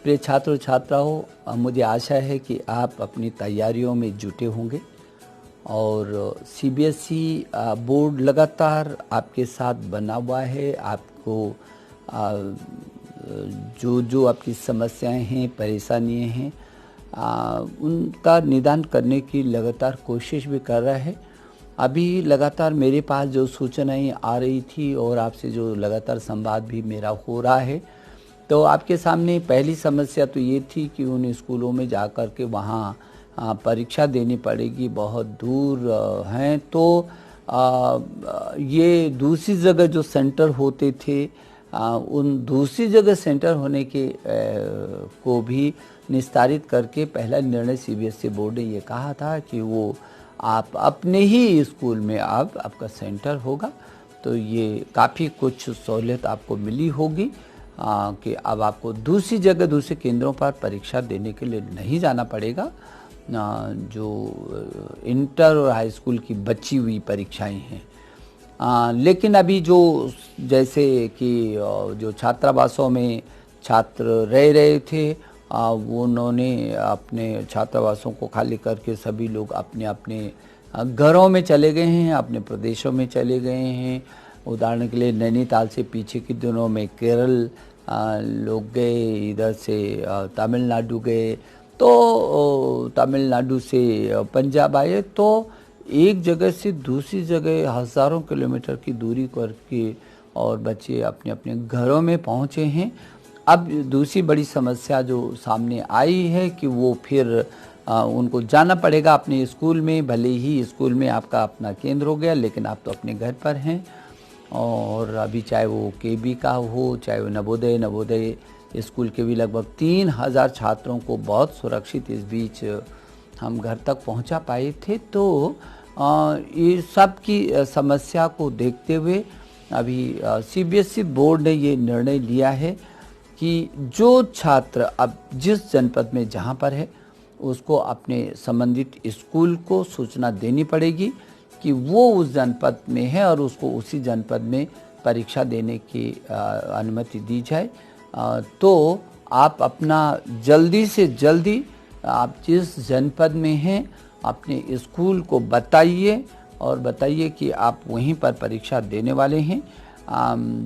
प्रिय छात्र छात्राओं, मुझे आशा है कि आप अपनी तैयारियों में जुटे होंगे और सीबीएसई बोर्ड लगातार आपके साथ बना हुआ है। आपको जो जो आपकी समस्याएं हैं, परेशानियां हैं, उनका निदान करने की लगातार कोशिश भी कर रहा है। अभी लगातार मेरे पास जो सूचनाएं आ रही थी और आपसे जो लगातार संवाद भी मेरा हो रहा है, तो आपके सामने पहली समस्या तो ये थी कि उन स्कूलों में जाकर के वहाँ परीक्षा देनी पड़ेगी, बहुत दूर हैं, तो ये दूसरी जगह जो सेंटर होते थे, उन दूसरी जगह सेंटर होने के को भी निस्तारित करके पहला निर्णय सीबीएसई बोर्ड ने ये कहा था कि वो आप अपने ही स्कूल में अब आपका सेंटर होगा। तो ये काफ़ी कुछ सहूलियत आपको मिली होगी कि अब आपको दूसरी जगह, दूसरे केंद्रों पर परीक्षा देने के लिए नहीं जाना पड़ेगा। जो इंटर और हाई स्कूल की बची हुई परीक्षाएं हैं, लेकिन अभी जो जैसे कि जो छात्रावासों में छात्र रह रहे थे, वो उन्होंने अपने छात्रावासों को खाली करके सभी लोग अपने अपने घरों में चले गए हैं, अपने प्रदेशों में चले गए हैं। उदाहरण के लिए नैनीताल से पीछे के दिनों में केरल लोग गए, इधर से तमिलनाडु गए, तो तमिलनाडु से पंजाब आए। तो एक जगह से दूसरी जगह हज़ारों किलोमीटर की दूरी करके और बच्चे अपने अपने घरों में पहुँचे हैं। अब दूसरी बड़ी समस्या जो सामने आई है कि वो फिर उनको जाना पड़ेगा अपने स्कूल में। भले ही स्कूल में आपका अपना केंद्र हो गया, लेकिन आप तो अपने घर पर हैं। और अभी चाहे वो केबी का हो, चाहे वो नवोदय स्कूल के भी लगभग 3000 छात्रों को बहुत सुरक्षित इस बीच हम घर तक पहुंचा पाए थे। तो ये सब की समस्या को देखते हुए अभी सीबीएसई बोर्ड ने ये निर्णय लिया है कि जो छात्र अब जिस जनपद में जहाँ पर है, उसको अपने संबंधित स्कूल को सूचना देनी पड़ेगी कि वो उस जनपद में है और उसको उसी जनपद में परीक्षा देने की अनुमति दी जाए। तो आप अपना जल्दी से जल्दी आप जिस जनपद में हैं अपने स्कूल को बताइए और बताइए कि आप वहीं पर परीक्षा देने वाले हैं,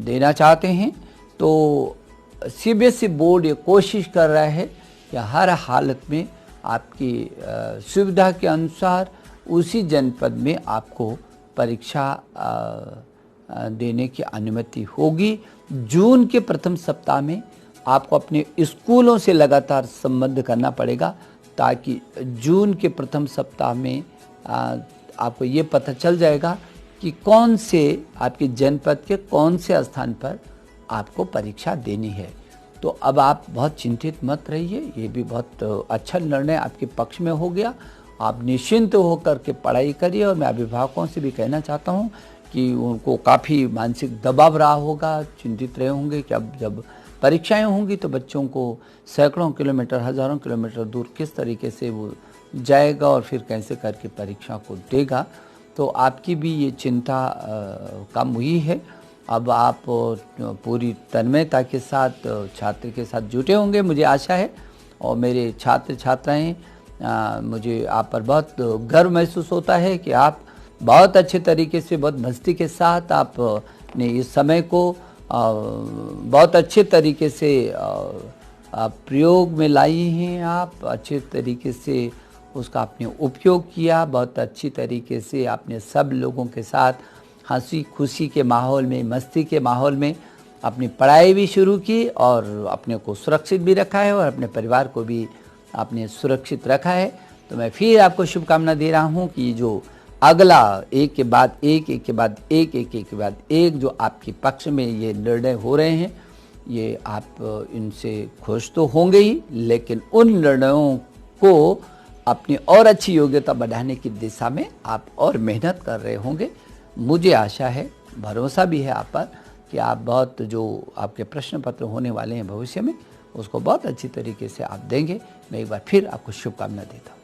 देना चाहते हैं। तो सीबीएसई बोर्ड ये कोशिश कर रहा है कि हर हालत में आपकी सुविधा के अनुसार उसी जनपद में आपको परीक्षा देने की अनुमति होगी। जून के प्रथम सप्ताह में आपको अपने स्कूलों से लगातार संबंध करना पड़ेगा, ताकि जून के प्रथम सप्ताह में आपको ये पता चल जाएगा कि कौन से आपके जनपद के कौन से स्थान पर आपको परीक्षा देनी है। तो अब आप बहुत चिंतित मत रहिए, ये भी बहुत अच्छा निर्णय आपके पक्ष में हो गया। आप निश्चिंत होकर के पढ़ाई करिए। और मैं अभिभावकों से भी कहना चाहता हूँ कि उनको काफ़ी मानसिक दबाव रहा होगा, चिंतित रहे होंगे कि अब जब परीक्षाएं होंगी तो बच्चों को सैकड़ों किलोमीटर, हज़ारों किलोमीटर दूर किस तरीके से वो जाएगा और फिर कैसे करके परीक्षा को देगा। तो आपकी भी ये चिंता कम हुई है। अब आप पूरी तन्मयता के साथ छात्र के साथ जुटे होंगे, मुझे आशा है। और मेरे छात्र छात्राएं, मुझे आप पर बहुत गर्व महसूस होता है कि आप बहुत अच्छे तरीके से, बहुत मस्ती के साथ आपने इस समय को बहुत अच्छे तरीके से प्रयोग में लाई हैं। आप अच्छे तरीके से उसका आपने उपयोग किया, बहुत अच्छी तरीके से आपने सब लोगों के साथ हंसी खुशी के माहौल में, मस्ती के माहौल में अपनी पढ़ाई भी शुरू की और अपने को सुरक्षित भी रखा है और अपने परिवार को भी आपने सुरक्षित रखा है। तो मैं फिर आपको शुभकामना दे रहा हूँ कि जो अगला एक के बाद एक, एक के बाद एक, एक के बाद एक जो आपके पक्ष में ये निर्णय हो रहे हैं, ये आप इनसे खुश तो होंगे ही, लेकिन उन निर्णयों को अपनी और अच्छी योग्यता बढ़ाने की दिशा में आप और मेहनत कर रहे होंगे। मुझे आशा है, भरोसा भी है आप पर कि आप बहुत जो आपके प्रश्न पत्र होने वाले हैं भविष्य में, उसको बहुत अच्छी तरीके से आप देंगे। मैं एक बार फिर आपको शुभकामना देता हूँ।